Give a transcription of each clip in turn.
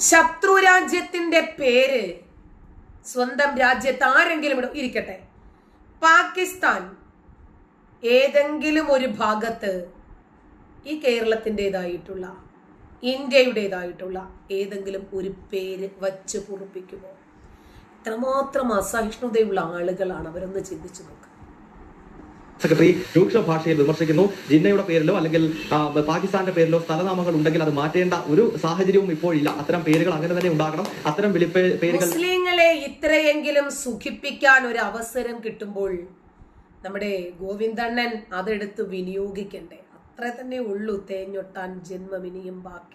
ശത്രു രാജ്യത്തിന്റെ പേര് സ്വന്തം രാജ്യത്ത് ആരെങ്കിലും ഇരിക്കട്ടെ, പാകിസ്ഥാൻ ഏതെങ്കിലും ഒരു ഭാഗത്ത് ഈ കേരളത്തിൻ്റെതായിട്ടുള്ള ഇന്ത്യയുടേതായിട്ടുള്ള ഏതെങ്കിലും ഒരു പേര് വച്ച് പൊറുപ്പിക്കുമോ? ഇത്രമാത്രം അസഹിഷ്ണുതയുള്ള ആളുകളാണ് അവരൊന്ന് ചിന്തിച്ചു നോക്കുക. സെക്രട്ടറി രൂക്ഷ ഭാഷയിൽ വിമർശിക്കുന്നു. ജിന്നയുടെ പേരിലോ അല്ലെങ്കിൽ പാകിസ്ഥാന്റെ പേരിലോ സ്ഥലനാമങ്ങൾ ഉണ്ടെങ്കിൽ അത് മാറ്റേണ്ട ഒരു സാഹചര്യവും ഇപ്പോഴില്ല. അത്തരം പേരുകൾ അങ്ങനെ തന്നെ ഉണ്ടാകണം. അത്തരം പേരുകൾ മുസ്ലിങ്ങളെ ഇത്രയെങ്കിലും സുഖിപ്പിക്കാൻ ഒരു അവസരം കിട്ടുമ്പോൾ നമ്മുടെ ഗോവിന്ദണ്ണൻ അതെടുത്ത് വിനിയോഗിക്കണ്ടേ? അത്ര തന്നെ ഉള്ളൂ തേഞ്ഞൊട്ടാൻ ജന്മമിനിയും ബാക്കി.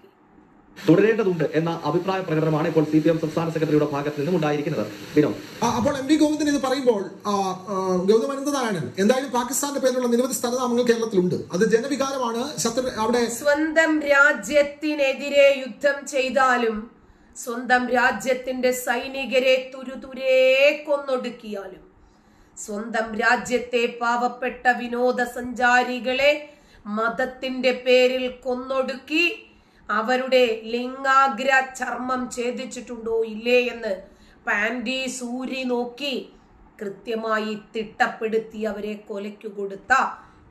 തുടരേണ്ടതുണ്ട് എന്ന അഭിപ്രായ പ്രകടനമാണ് ഇപ്പോൾ CPM സംസ്ഥാന സെക്രട്ടറിയുടെ ഭാഗത്ത് നിന്നും ഉണ്ടായിരിക്കുന്നത്. അപ്പോൾ MV ഗോവിന്ദൻ ഇത് പറയുമ്പോൾ ഗൗതം അനന്തനാരായണൻ, എന്തായാലും പാകിസ്ഥാന്റെ പേരിലുള്ള നിരവധി സ്ഥലനാമങ്ങൾ കേരളത്തിലുണ്ട്. അത് ജനവികാരമാണ്. അവിടെ സ്വന്തം രാജ്യത്തിനെതിരെ യുദ്ധം ചെയ്താലും സ്വന്തം രാജ്യത്തിന്റെ സൈനികരെ തുരുതുരേ കൊന്നൊടുക്കിയാലും സ്വന്തം രാജ്യത്തെ പാവപ്പെട്ട വിനോദസഞ്ചാരികളെ മതത്തിന്റെ പേരിൽ കൊന്നൊടുക്കി അവരുടെ ലിംഗാഗ്ര ചർമ്മം ഛേദിച്ചിട്ടുണ്ടോ ഇല്ലേ എന്ന് പാൻഡി സൂരി നോക്കി കൃത്യമായി തിട്ടപ്പെടുത്തി അവരെ കൊലയ്ക്കു കൊടുത്ത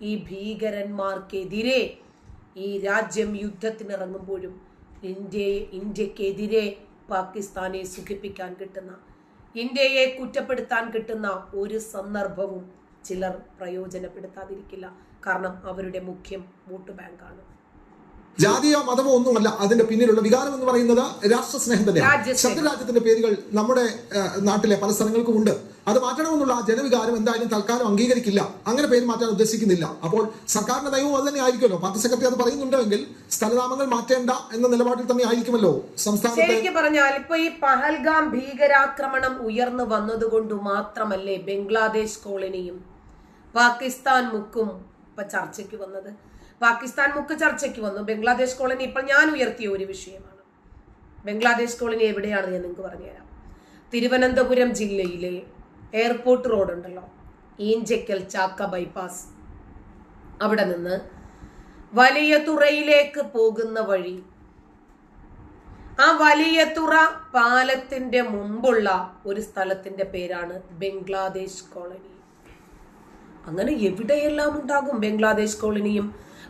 ഈ ഭീകരന്മാർക്കെതിരെ ഈ രാജ്യം യുദ്ധത്തിനിറങ്ങുമ്പോഴും ഇന്ത്യക്കെതിരെ പാകിസ്ഥാനെ സുഖിപ്പിക്കാൻ കിട്ടുന്ന, ഇന്ത്യയെ കുറ്റപ്പെടുത്താൻ കിട്ടുന്ന ഒരു സന്ദർഭവും ചിലർ പ്രയോജനപ്പെടുത്താതിരിക്കില്ല. കാരണം അവരുടെ മുഖ്യം വോട്ട് ബാങ്കാണ്. ജാതിയോ മതമോ ഒന്നുമല്ല അതിന്റെ പിന്നിലുള്ള വികാരം എന്ന് പറയുന്നത് രാഷ്ട്രസ്നേഹം തന്നെയാണ്. ശത്രുരാജ്യത്തിന്റെ പേരുകൾ നമ്മുടെ നാട്ടിലെ പല സ്ഥലങ്ങൾക്കും ഉണ്ട്. അത് മാറ്റണമെന്നുള്ള ജനവികാരം എന്തായാലും തൽക്കാലം അംഗീകരിക്കില്ല. അങ്ങനെ പേര് മാറ്റാൻ ഉദ്ദേശിക്കുന്നില്ല. അപ്പോൾ സർക്കാരിന്റെ നയവും അത് തന്നെ ആയിരിക്കുമല്ലോ. പാർട്ടി സെക്രട്ടറി അത് പറയുന്നുണ്ടെങ്കിൽ സ്ഥലനാമങ്ങൾ മാറ്റേണ്ട എന്ന നിലപാടിൽ തന്നെ ആയിരിക്കുമല്ലോ സംസ്ഥാനത്ത്. ശരിക്കും പറഞ്ഞാൽ ഇപ്പൊ ഈ പഹൽഗാം ഭീകരാക്രമണം ഉയർന്നു വന്നതുകൊണ്ട് മാത്രമല്ലേ ബംഗ്ലാദേശ് കോളനിയും പാകിസ്ഥാൻ മുക്കും ഇപ്പൊ ചർച്ചയ്ക്ക് വന്നത്. പാകിസ്ഥാൻ മുക്ക് ചർച്ചയ്ക്ക് വന്നു. ബംഗ്ലാദേശ് കോളനി ഇപ്പോൾ ഞാൻ ഉയർത്തിയ ഒരു വിഷയമാണ്. ബംഗ്ലാദേശ് കോളനി എവിടെയാണ് ഞാൻ നിങ്ങൾക്ക് പറഞ്ഞുതരാം. തിരുവനന്തപുരം ജില്ലയിലെ എയർപോർട്ട് റോഡ് ഉണ്ടല്ലോ, ഈഞ്ചക്കൽ ചാക്ക ബൈപ്പാസ്, അവിടെ നിന്ന് വലിയ തുറയിലേക്ക് പോകുന്ന വഴി, ആ വലിയ തുറ പാലത്തിന്റെ മുമ്പുള്ള ഒരു സ്ഥലത്തിന്റെ പേരാണ് ബംഗ്ലാദേശ് കോളനി. അങ്ങനെ എവിടെയെല്ലാം ഉണ്ടാകും ബംഗ്ലാദേശ് കോളനിയും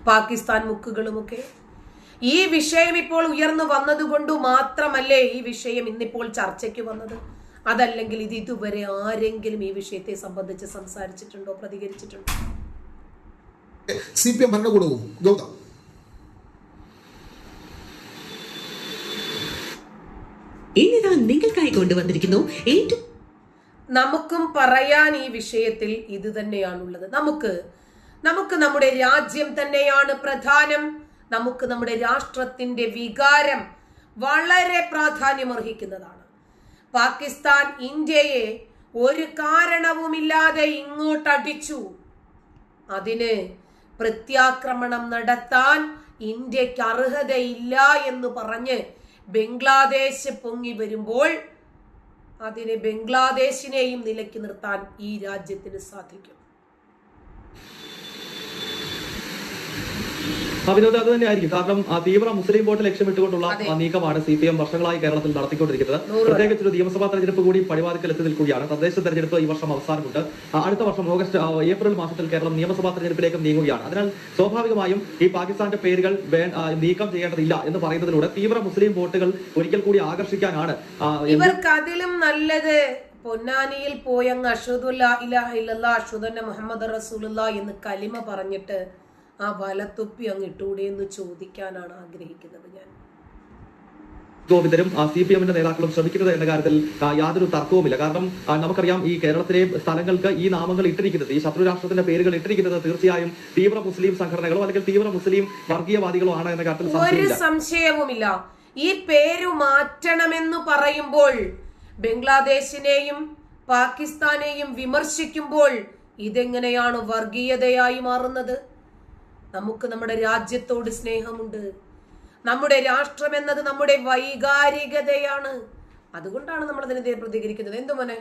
പാകിസ്ഥാൻ മുക്കുകളുമൊക്കെ. ഈ വിഷയം ഇപ്പോൾ ഉയർന്നു വന്നതുകൊണ്ട് മാത്രമല്ലേ ഈ വിഷയം ഇന്നിപ്പോൾ ചർച്ചയ്ക്ക് വന്നത്. അതല്ലെങ്കിൽ ഇത് ഇതുവരെ ആരെങ്കിലും ഈ വിഷയത്തെ സംബന്ധിച്ച് സംസാരിച്ചിട്ടുണ്ടോ, പ്രതികരിച്ചിട്ടുണ്ടോ? CPM ഭരണകൂടവും ഗൗതം ഇന്നിതാ നിങ്ങൾക്കായി കൊണ്ടുവന്നിരിക്കുന്നു ഏറ്റവും നമുക്കും പറയാൻ ഈ വിഷയത്തിൽ ഇത് തന്നെയാണുള്ളത്. നമുക്ക് നമ്മുടെ രാജ്യം തന്നെയാണ് പ്രധാനം. നമുക്ക് നമ്മുടെ രാഷ്ട്രത്തിന്റെ വികാരം വളരെ പ്രാധാന്യമർഹിക്കുന്നതാണ്. പാകിസ്ഥാൻ ഇന്ത്യയെ ഒരു കാരണവുമില്ലാതെ ഇങ്ങോട്ടടിച്ചു. അതിന് പ്രത്യാക്രമണം നടത്താൻ ഇന്ത്യക്ക് അർഹതയില്ല എന്ന് പറഞ്ഞ് ബംഗ്ലാദേശ് പൊങ്ങി വരുമ്പോൾ അതിനെ ബംഗ്ലാദേശിനെയും നിലയ്ക്ക് നിർത്താൻ ഈ രാജ്യത്തിന് സാധിക്കും. വിനോദ്, അത് തന്നെയായിരിക്കും. കാരണം തീവ്ര മുസ്ലിം വോട്ട് ലക്ഷ്യമിട്ടുകൊണ്ടുള്ള നീക്കമാണ് CPM വർഷങ്ങളായി കേരളത്തിൽ നടത്തിക്കൊണ്ടിരിക്കുന്നത്. പ്രത്യേകിച്ച് ഒരു നിയമസഭാ തെരഞ്ഞെടുപ്പ് കൂടി പടിവാതിക്കൽ എത്തി നിൽക്കുകയാണ്. തദ്ദേശ തെരഞ്ഞെടുപ്പ് ഈ വർഷം അവസാനമുണ്ട്. അടുത്ത വർഷം ഏപ്രിൽ മാസത്തിൽ കേരളം നിയമസഭാ തെരഞ്ഞെടുപ്പിലേക്ക് നീങ്ങുകയാണ്. അതിനാൽ സ്വാഭാവികമായും ഈ പാകിസ്ഥാന്റെ പേരുകൾ നീക്കം ചെയ്യേണ്ടതില്ല എന്ന് പറയുന്നതിലൂടെ തീവ്ര മുസ്ലിം വോട്ടുകൾ ഒരിക്കൽ കൂടി ആകർഷിക്കാനാണ് ഇവർക്ക്. അതിലും നല്ലത് പൊന്നാനിയിൽ പോയങ്ങ് അഷ്ഹദുല്ലാ ഇലാഹ ഇല്ലല്ലാഹ് അഷ്ഹദു മുഹമ്മദ് റസൂലുള്ളാഹ് എന്ന് കലിമ പറഞ്ഞിട്ട് ആ വലത്തൊപ്പി അങ്ങ് ഇട്ടൂടെ എന്ന് ചോദിക്കാനാണ് ആഗ്രഹിക്കുന്നത് ഞാൻ. ഗോവിന്ദനും CPMന്റെ നേതാക്കളും ശ്രമിക്കുന്നത് എന്ന കാര്യത്തിൽ യാതൊരു തർക്കവുമില്ല. കാരണം നമുക്കറിയാം ഈ കേരളത്തിലെ സ്ഥലങ്ങൾക്ക് ഈ നാമങ്ങൾ ഇട്ടിരിക്കുന്നത്, ഈ ശത്രു രാഷ്ട്രത്തിന്റെ പേരുകൾ ഇട്ടിരിക്കുന്നത് തീർച്ചയായും തീവ്ര മുസ്ലിം സംഘടനകളോ അല്ലെങ്കിൽ തീവ്ര മുസ്ലിം വർഗീയവാദികളോ ആണ് എന്ന കാര്യത്തിൽ ഒരു സംശയവുമില്ല. ഈ പേര് മാറ്റണമെന്ന് പറയുമ്പോൾ ബംഗ്ലാദേശിനെയും പാകിസ്ഥാനെയും വിമർശിക്കുമ്പോൾ ഇതെങ്ങനെയാണ് വർഗീയതയായി മാറുന്നത്? നമുക്ക് നമ്മുടെ രാജ്യത്തോട് സ്നേഹമുണ്ട്. നമ്മുടെ രാഷ്ട്രം എന്നത് നമ്മുടെ വൈകാരികതയാണ്. അതുകൊണ്ടാണ് നമ്മൾ അതിനെതിരെ പ്രതികരിക്കുന്നത്. എന്തു മോനെ?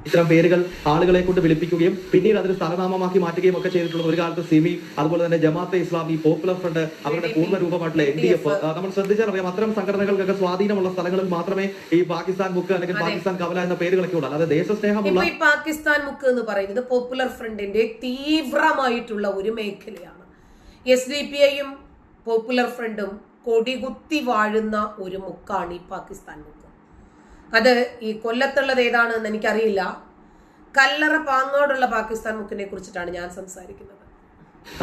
ഇത്തരം പേരുകൾ ആളുകളെ കൊണ്ട് വിളിപ്പിക്കുകയും പിന്നീട് അതൊരു സ്ഥലനാമമാക്കി മാറ്റുകയും ഒക്കെ ചെയ്തിട്ടുള്ളത്. ഒരു കാലത്ത് സിമി, അതുപോലെ തന്നെ ജമാഅത്തെ ഇസ്ലാമി, പോപ്പുലർ ഫ്രണ്ട്, അവരുടെ പൂർണ്ണ രൂപമായിട്ടുള്ള LDF, നമ്മൾ ശ്രദ്ധിച്ചാൽ അറിയാം അത്തരം സംഘടനകൾക്കൊക്കെ സ്വാധീനമുള്ള സ്ഥലങ്ങളിൽ മാത്രമേ ഈ പാകിസ്ഥാൻ മുക്ക് അല്ലെങ്കിൽ പാകിസ്ഥാൻ കവല എന്ന പേരുകളൊക്കെ ഉള്ളൂ. അതായത് ദേശസ്നേഹമുള്ള ഈ പാകിസ്ഥാൻ മുക്ക് എന്ന് പറയുന്നത് പോപ്പുലർ ഫ്രണ്ടിന്റെ തീവ്രമായിട്ടുള്ള ഒരു മേഖലയാണ്. SDPIയും പോപ്പുലർ ഫ്രണ്ടും കൊടികുത്തി വാഴുന്ന ഒരു മുക്കാണ് ഈ പാകിസ്ഥാൻ മുക്ക്. അത് ഈ കൊല്ലത്തുള്ളത് ഏതാണെന്ന് എനിക്കറിയില്ല. കല്ലറ പാങ്ങോടുള്ള പാകിസ്ഥാൻ മുക്കിനെ കുറിച്ചിട്ടാണ് ഞാൻ സംസാരിക്കുന്നത്.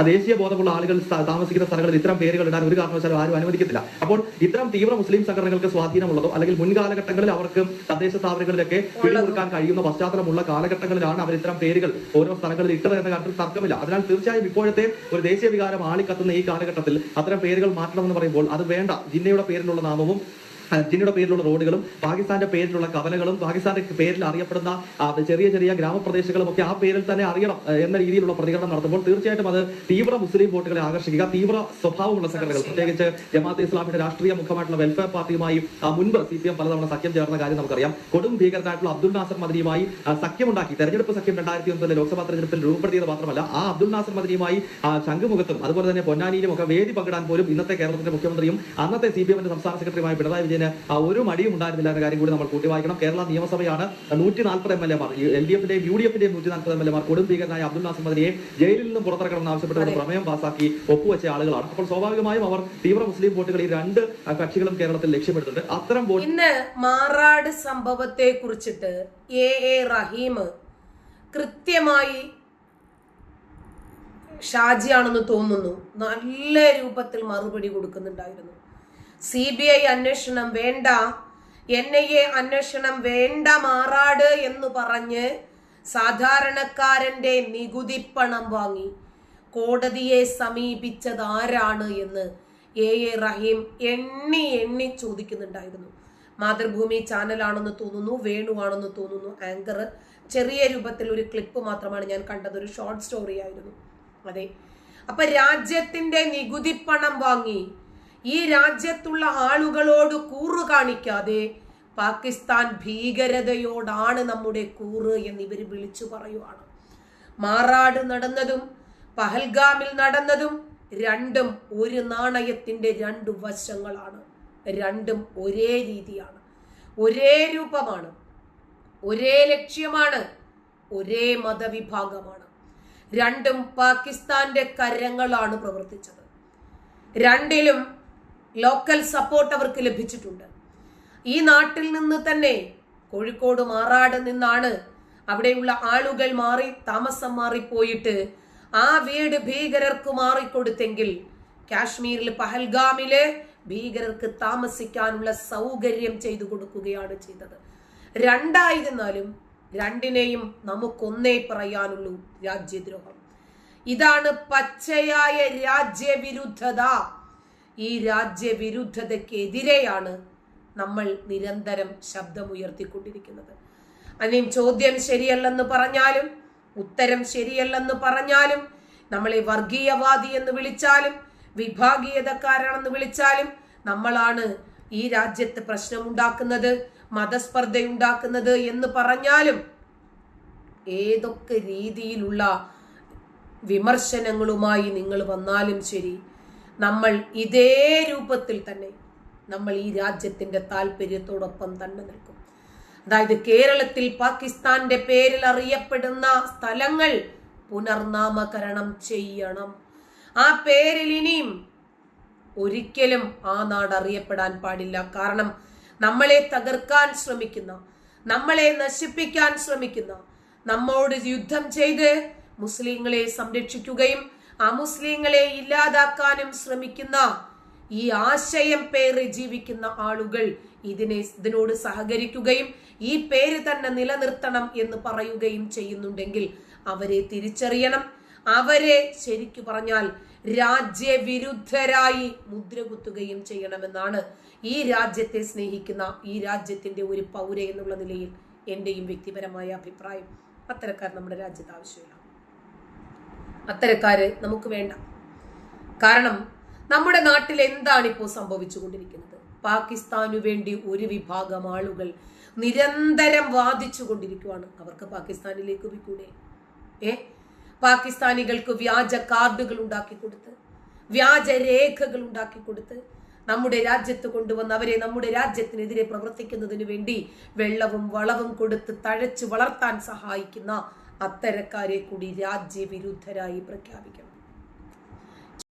ദേശീയ ബോധമുള്ള ആളുകൾ താമസിക്കുന്ന സ്ഥലങ്ങളിൽ ഇത്തരം പേരുകൾ ഇടാൻ ഒരു കാരണവശാലും ആരും അനുവദിക്കത്തില്ല. അപ്പോൾ ഇത്തരം തീവ്ര മുസ്ലിം സംഘടനകൾക്ക് സ്വാധീനമുള്ളതോ അല്ലെങ്കിൽ മുൻകാലഘട്ടങ്ങളിൽ അവർക്ക് തദ്ദേശ സ്ഥാപനങ്ങളിലൊക്കെ പിടികൊടുക്കാൻ കഴിയുന്ന പശ്ചാത്തലമുള്ള കാലഘട്ടങ്ങളിലാണ് അവർ ഇത്തരം പേരുകൾ ഓരോ സ്ഥലങ്ങളിൽ ഇട്ടത് എന്ന കാര്യത്തിൽ തർക്കമില്ല. അതിനാൽ തീർച്ചയായും ഇപ്പോഴത്തെ ഒരു ദേശീയ വികാരം ആളിക്കത്തുന്ന ഈ കാലഘട്ടത്തിൽ അത്തരം പേരുകൾ മാറ്റണമെന്ന് പറയുമ്പോൾ അത് വേണ്ട. ജിന്നയുടെ പേരിലുള്ള നാമവും ജിന്നയുടെ പേരിലുള്ള റോഡുകളും പാകിസ്ഥാന്റെ പേരിലുള്ള കവലകളും പാകിസ്ഥാന്റെ പേരിൽ അറിയപ്പെടുന്ന ചെറിയ ചെറിയ ഗ്രാമപ്രദേശങ്ങളും ഒക്കെ ആ പേരിൽ തന്നെ അറിയണം എന്ന രീതിയിലുള്ള പ്രതികരണം നടത്തുമ്പോൾ തീർച്ചയായിട്ടും അത് തീവ്ര മുസ്ലിം വോട്ടുകളെ ആകർഷിക്കുക. തീവ്ര സ്വഭാവമുള്ള സംഘടനകൾ, പ്രത്യേകിച്ച് ജമാഅത്തെ ഇസ്ലാമിയുടെ രാഷ്ട്രീയ മുഖമായിട്ടുള്ള വെൽഫെയർ പാർട്ടിയുമായി മുൻപ് CPM പലതവണ സഖ്യം ചേർന്ന കാര്യം നമുക്കറിയാം. കൊടും ഭീകരനായിട്ടുള്ള അബ്ദുൽ നാസർ മദനിയുമായി സഖ്യമുണ്ടാക്കി തെരഞ്ഞെടുപ്പ് സഖ്യം 2009 ലോക്സഭാ തെരഞ്ഞെടുപ്പിൽ രൂപപ്പെടുത്തിയത് മാത്രമല്ല ആ അബ്ദുൽ നാസർ മദനിയുമായി ശംഖുമുഖത്തും അതുപോലെ തന്നെ പൊന്നാനിയിലും ഒക്കെ വേദി പങ്കിടാൻ പോലും ഇന്നത്തെ കേരളത്തിന്റെ മുഖ്യമന്ത്രിയും അന്നത്തെ CPMന്റെ സംസ്ഥാന സെക്രട്ടറിയുമായ പിണറായി വിജയൻ ഒരു മടിയും ഉണ്ടായിരുന്നില്ല എന്ന കാര്യം കൂടി നമ്മൾ കൂട്ടി വായിക്കണം. കേരള നിയമസഭയാണ് 140 MLA മാർ, LDFന്റെയും UDFന്റെയും 140 MLA മാർ കൊടും ഭീകരനായ അബ്ദുൽ നാസർ മദനിയെ ജയിലിൽ നിന്നും പുറത്തിറക്കണമെന്ന് ആവശ്യപ്പെട്ട് പ്രമേയം പാസാക്കി ഒപ്പുവെച്ച ആളുകളാണ്. അപ്പോൾ സ്വാഭാവികമായും അവർ തീവ്ര മുസ്ലിം വോട്ടുകൾ ഈ രണ്ട് കക്ഷികളും കേരളത്തിൽ ലക്ഷ്യമിടുന്നുണ്ട്. അത്തരം ഇന്ന് മാറാട് സംഭവത്തെ കുറിച്ചിട്ട് AA റഹീം കൃത്യമായി ഷാജിയാണെന്ന് തോന്നുന്നു നല്ല രൂപത്തിൽ മറുപടി കൊടുക്കുന്നുണ്ടായിരുന്നു. CBI അന്വേഷണം വേണ്ട, NIA അന്വേഷണം വേണ്ട മാറാട് എന്ന് പറഞ്ഞ് സാധാരണക്കാരന്റെ നികുതി പണം വാങ്ങി കോടതിയെ സമീപിച്ചത് ആരാണ് എന്ന് AA റഹീം എണ്ണി ചോദിക്കുന്നുണ്ടായിരുന്നു. മാതൃഭൂമി ചാനലാണെന്ന് തോന്നുന്നു, വേണുവാണെന്ന് തോന്നുന്നു ആങ്കർ. ചെറിയ രൂപത്തിൽ ഒരു ക്ലിപ്പ് മാത്രമാണ് ഞാൻ കണ്ടത്, ഒരു ഷോർട്ട് സ്റ്റോറി ആയിരുന്നു. അതെ, അപ്പൊ രാജ്യത്തിന്റെ നികുതി പണം വാങ്ങി ഈ രാജ്യത്തുള്ള ആളുകളോട് കൂറ് കാണിക്കാതെ പാകിസ്ഥാൻ ഭീകരതയോടാണ് നമ്മുടെ കൂറ് എന്ന് ഇവർ വിളിച്ചു പറയുവാണ്. മാറാട് നടന്നതും പഹൽഗാമിൽ നടന്നതും രണ്ടും ഒരു നാണയത്തിന്റെ രണ്ട് വശങ്ങളാണ്. രണ്ടും ഒരേ രീതിയാണ്, ഒരേ രൂപമാണ്, ഒരേ ലക്ഷ്യമാണ്, ഒരേ മതവിഭാഗമാണ്. രണ്ടും പാകിസ്ഥാന്റെ കരങ്ങളാണ് പ്രവർത്തിച്ചത്. രണ്ടിലും ലോക്കൽ സപ്പോർട്ട് അവർക്ക് ലഭിച്ചിട്ടുണ്ട്. ഈ നാട്ടിൽ നിന്ന് തന്നെ, കോഴിക്കോട് മാറാട് നിന്നാണ് അവിടെയുള്ള ആളുകൾ താമസം മാറിപ്പോയിട്ട് ആ വീട് ഭീകരർക്ക് മാറിക്കൊടുത്തെങ്കിൽ കാശ്മീരിൽ പഹൽഗാമില് ഭീകരർക്ക് താമസിക്കാനുള്ള സൗകര്യം ചെയ്തു കൊടുക്കുകയാണ് ചെയ്തത്. രണ്ടായിരുന്നാലും രണ്ടിനെയും നമുക്കൊന്നേ പറയാനുള്ളൂ, രാജ്യദ്രോഹം. ഇതാണ് പച്ചയായ രാജ്യവിരുദ്ധത. ഈ രാജ്യവിരുദ്ധതയ്ക്കെതിരെയാണ് നമ്മൾ നിരന്തരം ശബ്ദമുയർത്തിക്കൊണ്ടിരിക്കുന്നത്. അതിനും ചോദ്യം ശരിയല്ലെന്ന് പറഞ്ഞാലും ഉത്തരം ശരിയല്ലെന്ന് പറഞ്ഞാലും നമ്മളെ വർഗീയവാദി എന്ന് വിളിച്ചാലും വിഭാഗീയതക്കാരാണെന്ന് വിളിച്ചാലും നമ്മളാണ് ഈ രാജ്യത്ത് പ്രശ്നമുണ്ടാക്കുന്നത്, മതസ്പർദ്ധയുണ്ടാക്കുന്നത് എന്ന് പറഞ്ഞാലും ഏതൊക്കെ രീതിയിലുള്ള വിമർശനങ്ങളുമായി നിങ്ങൾ വന്നാലും ശരി, നമ്മൾ ഇതേ രൂപത്തിൽ തന്നെ നമ്മൾ ഈ രാജ്യത്തിന്റെ താല്പര്യത്തോടൊപ്പം തന്നെ നിൽക്കും. അതായത് കേരളത്തിൽ പാകിസ്ഥാന്റെ പേരിൽ അറിയപ്പെടുന്ന സ്ഥലങ്ങൾ പുനർനാമകരണം ചെയ്യണം. ആ പേരിൽ ഇനിയും ഒരിക്കലും ആ നാട് അറിയപ്പെടാൻ പാടില്ല. കാരണം നമ്മളെ തകർക്കാൻ ശ്രമിക്കുന്ന, നമ്മളെ നശിപ്പിക്കാൻ ശ്രമിക്കുന്ന, നമ്മോട് യുദ്ധം ചെയ്ത് മുസ്ലിങ്ങളെ സംരക്ഷിക്കുകയും അമുസ്ലിങ്ങളെ ഇല്ലാതാക്കാനും ശ്രമിക്കുന്ന ഈ ആശയം പേര് ജീവിക്കുന്ന ആളുകൾ ഇതിനോട് സഹകരിക്കുകയും ഈ പേര് തന്നെ നിലനിർത്തണം എന്ന് പറയുകയും ചെയ്യുന്നുണ്ടെങ്കിൽ അവരെ തിരിച്ചറിയണം. അവരെ ശരിക്കു പറഞ്ഞാൽ രാജ്യവിരുദ്ധരായി മുദ്രകുത്തുകയും ചെയ്യണമെന്നാണ് ഈ രാജ്യത്തെ സ്നേഹിക്കുന്ന ഈ രാജ്യത്തിന്റെ ഒരു പൗര എന്നുള്ള നിലയിൽ എന്റെയും വ്യക്തിപരമായ അഭിപ്രായം. അത്തരക്കാർ നമ്മുടെ രാജ്യത്ത് ആവശ്യമില്ല, അത്തരക്കാര് നമുക്ക് വേണ്ട. കാരണം നമ്മുടെ നാട്ടിൽ എന്താണ് ഇപ്പോൾ സംഭവിച്ചുകൊണ്ടിരിക്കുന്നത്? പാകിസ്ഥാനു വേണ്ടി ഒരു വിഭാഗം ആളുകൾ നിരന്തരം വാദിച്ചു കൊണ്ടിരിക്കുവാണ്. അവർക്ക് പാകിസ്ഥാനിലേക്ക് പോയിക്കൂടെ? പാകിസ്ഥാനികൾക്ക് വ്യാജ കാർഡുകൾ ഉണ്ടാക്കി കൊടുത്ത്, വ്യാജ രേഖകൾ ഉണ്ടാക്കി കൊടുത്ത് നമ്മുടെ രാജ്യത്ത് കൊണ്ടുവന്ന് അവരെ നമ്മുടെ രാജ്യത്തിനെതിരെ പ്രവർത്തിക്കുന്നതിന് വേണ്ടി വെള്ളവും വളവും കൊടുത്ത് തഴച്ചു വളർത്താൻ സഹായിക്കുന്ന അത്തരക്കാരെ കൂടി രാജ്യവിരുദ്ധരായി പ്രഖ്യാപിക്കണം.